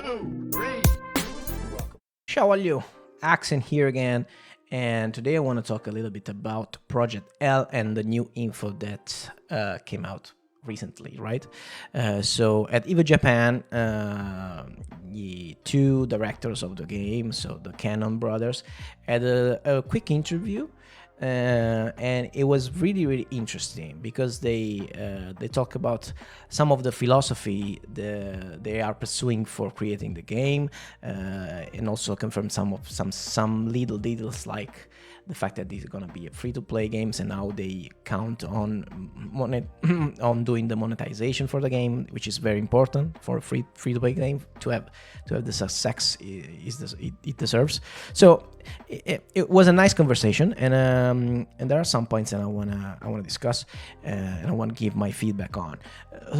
2, 3. Ciao a you, Accent here again, and today I want to talk a little bit about Project L and the new info that came out recently, right? So at EVO Japan, the two directors of the game, so the Cannon brothers, had a quick interview. And it was really interesting because they talk about some of the philosophy they are pursuing for creating the game, and also confirm some little details like the fact that these are gonna be a free-to-play games and how they count on on doing the monetization for the game, which is very important for a free-to-play game to have the success it deserves. So it was a nice conversation, and there are some points that I wanna discuss, and I want to give my feedback on.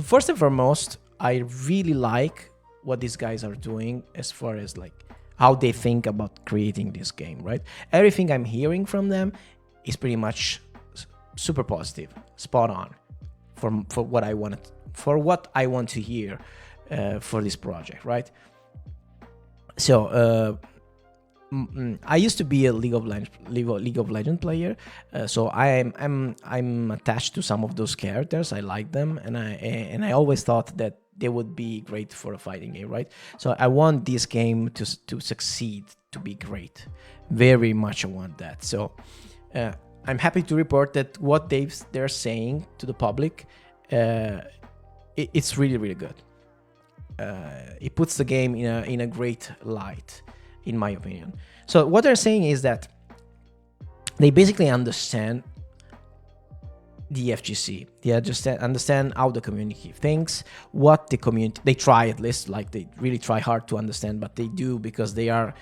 First and foremost, I really like what these guys are doing as far as like how they think about creating this game, right? Everything I'm hearing from them is pretty much super positive, spot on for what I want to hear for this project, right? So I used to be a League of Legends player, so I'm attached to some of those characters. I like them, and I always thought that they would be great for a fighting game, right? So I want this game to succeed, to be great. Very much I want that. So I'm happy to report that what they're saying to the public, it's really good. It puts the game in a great light, in my opinion. So what they're saying is that they basically understand the FGC. They understand how the community thinks, what the community, they try at least, like they really try hard to understand, but they do because they are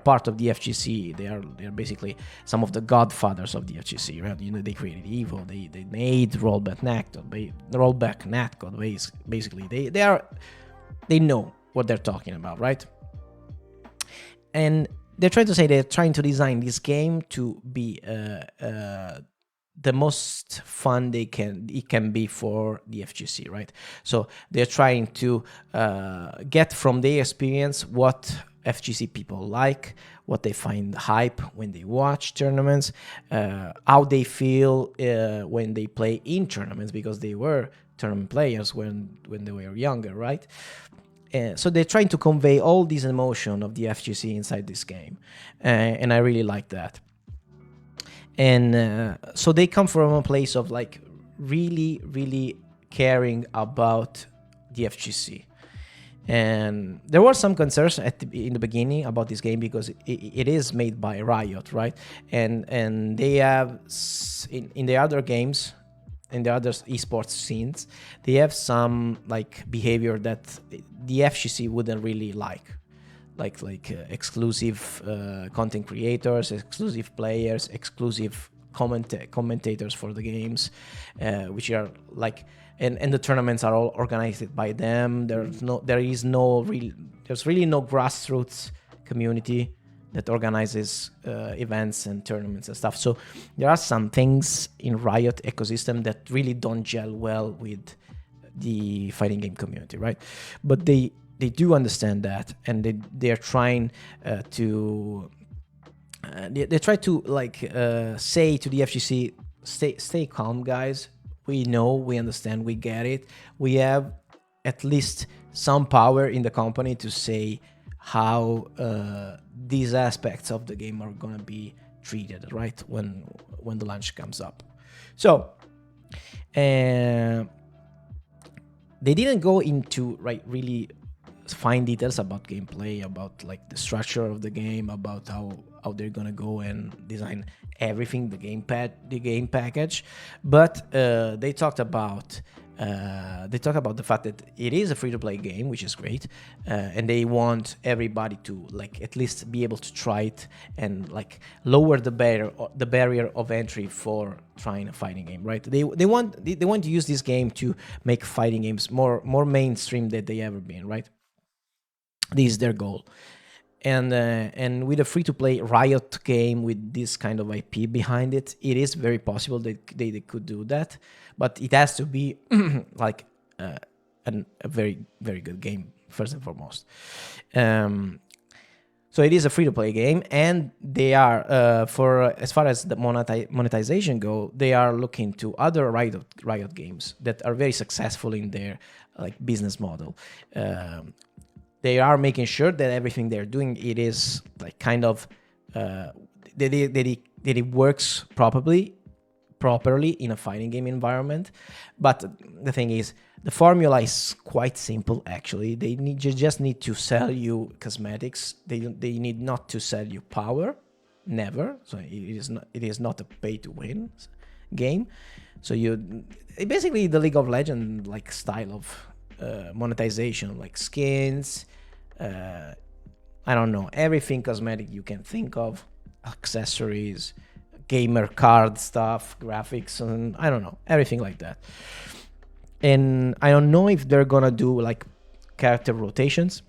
part of the FGC. They're basically some of the godfathers of the FGC, right? You know, they created EVO, they made rollback netcode. Basically, they know what they're talking about, right? And they're trying to say they're trying to design this game to be the most fun it can be for the FGC, right? So they're trying to get from their experience what FGC people like, what they find hype when they watch tournaments, how they feel when they play in tournaments, because they were tournament players when they were younger, right? So they're trying to convey all this emotion of the FGC inside this game, and I really like that. And so they come from a place of like really caring about the FGC. And there were some concerns in the beginning about this game because it is made by Riot, right? And they have in the other games, in the other esports scenes, they have some like behavior that the FGC wouldn't really like exclusive content creators, exclusive players, exclusive commentators for the games, which are like, and the tournaments are all organized by them. There's really no grassroots community that organizes events and tournaments and stuff. So there are some things in Riot ecosystem that really don't gel well with the fighting game community, right? But they do understand that, and they're trying to they try to like say to the FGC, stay calm, guys. We know, we understand, we get it. We have at least some power in the company to say how these aspects of the game are gonna be treated, right, when the launch comes up. So they didn't go into really fine details about gameplay, about like the structure of the game, about how they're gonna go and design everything, the game package, but they talked about the fact that it is a free-to-play game, which is great, and they want everybody to like at least be able to try it and like lower the barrier of entry for trying a fighting game, right? They want to use this game to make fighting games more mainstream than they ever been, right? This is their goal. And with a free-to-play Riot game with this kind of IP behind it, it is very possible that they could do that, but it has to be like a very good game first and foremost. So it is a free-to-play game, and they are, for as far as the monetization go, they are looking to other Riot games that are very successful in their like business model. They are making sure that everything they're doing, it is like kind of that it works properly in a fighting game environment. But the thing is, the formula is quite simple. Actually, you just need to sell you cosmetics. They need not to sell you power, never. So it is not a pay to win game. So basically the League of Legends like style of monetization, like skins, I don't know, everything cosmetic you can think of, accessories, gamer card stuff, graphics, and I don't know, everything like that. And I don't know if they're gonna do like character rotations.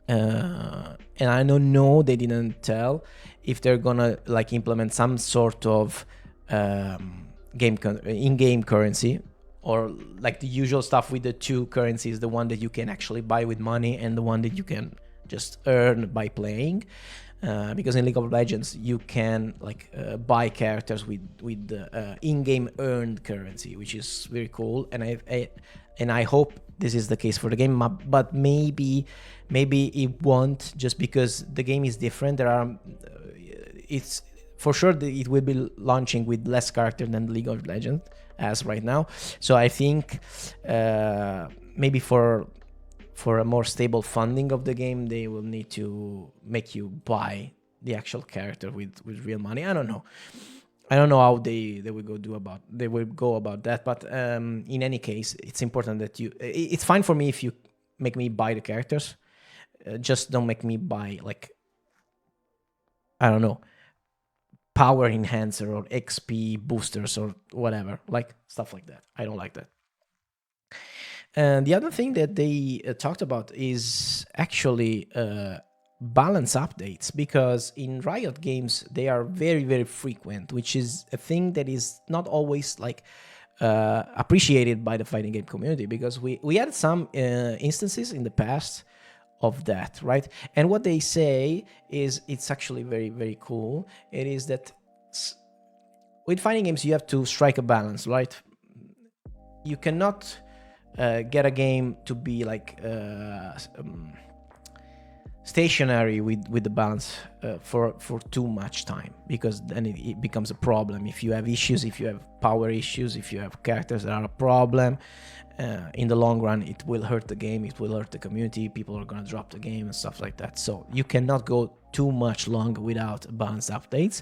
And I don't know, they didn't tell if they're gonna like implement some sort of in-game currency, or like the usual stuff with the two currencies, the one that you can actually buy with money and the one that you can just earn by playing. Because in League of Legends you can like buy characters with the in-game earned currency, which is very cool. And I hope this is the case for the game, but maybe it won't, just because the game is different. It's for sure that it will be launching with less character than League of Legends as right now. So I think maybe for a more stable funding of the game, they will need to make you buy the actual character with real money. I don't know how they will go about that. But in any case, it's important that it's fine for me if you make me buy the characters. Just don't make me buy like, I don't know, power enhancer or XP boosters or whatever, like stuff like that. I don't like that. And the other thing that they talked about is actually balance updates, because in Riot games they are very, very frequent, which is a thing that is not always like appreciated by the fighting game community, because we had some instances in the past of that, right? And what they say is, it's actually very, very cool. It is that with fighting games you have to strike a balance, right? You cannot get a game to be like stationary with the balance for too much time, because then it becomes a problem. If you have issues, if you have power issues, if you have characters that are a problem, in the long run it will hurt the game, it will hurt the community, people are gonna drop the game and stuff like that. So you cannot go too much long without balanced updates,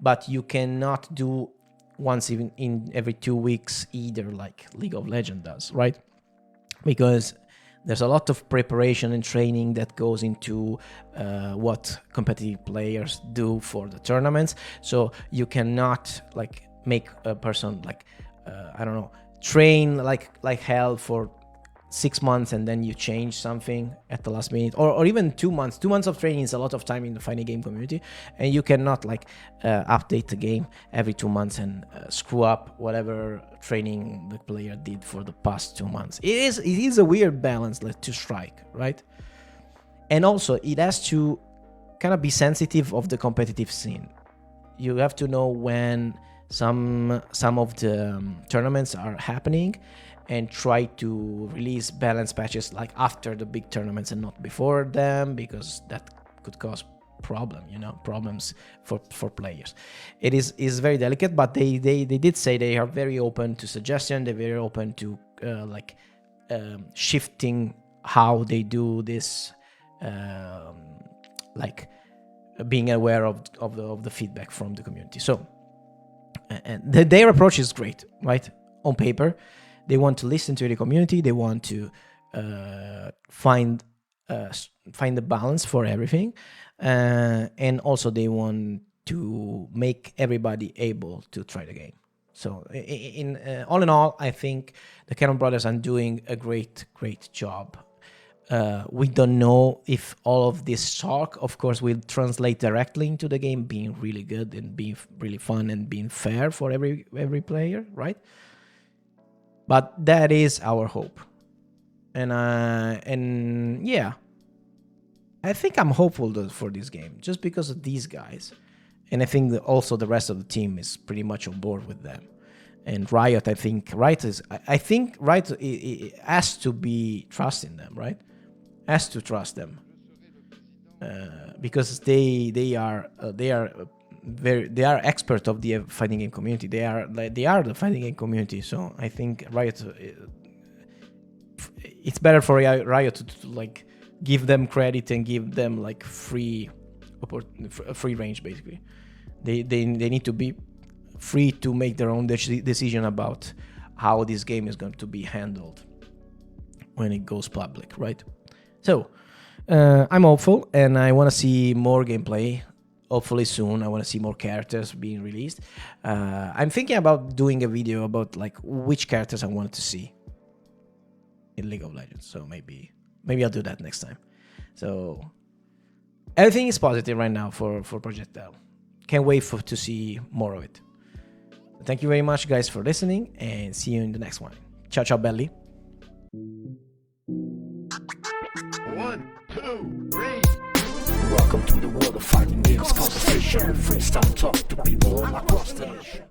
but you cannot do once even in every 2 weeks either, like League of Legends does, right? Because there's a lot of preparation and training that goes into what competitive players do for the tournaments. So you cannot like make a person like I don't know, train like hell for 6 months and then you change something at the last minute, or even 2 months. 2 months of training is a lot of time in the fighting game community, and you cannot like update the game every 2 months and screw up whatever training the player did for the past 2 months. It is a weird balance to strike, right? And also it has to kind of be sensitive of the competitive scene. You have to know when some of the tournaments are happening, and try to release balance patches like after the big tournaments and not before them, because that could cause problems for players. It is very delicate, but they did say they are very open to suggestion. They're very open to shifting how they do this, like being aware of the feedback from the community. So and their approach is great, right? On paper, they want to listen to the community. They want to find the balance for everything, and also they want to make everybody able to try the game. So, all in all, I think the Cannon Brothers are doing a great job. We don't know if all of this talk, of course, will translate directly into the game being really good and being really fun and being fair for every player, right? But that is our hope. And yeah, I think I'm hopeful for this game just because of these guys, and I think that also the rest of the team is pretty much on board with them. And Riot, I think Riot has to be trusting them, right? Has to trust them because they are expert of the fighting game community. They are the fighting game community. So I think Riot, it's better for Riot to like give them credit and give them like free range basically. They need to be free to make their own decision about how this game is going to be handled when it goes public, right? So I'm hopeful, and I want to see more gameplay. Hopefully soon. I want to see more characters being released. I'm thinking about doing a video about like which characters I wanted to see in League of Legends. So maybe I'll do that next time. So everything is positive right now for Project L. Can't wait to see more of it. Thank you very much, guys, for listening, and see you in the next one. Ciao, ciao, belly. 1, 2, 3. Welcome to the world of fighting games, conversation, freestyle talk to people across the nation.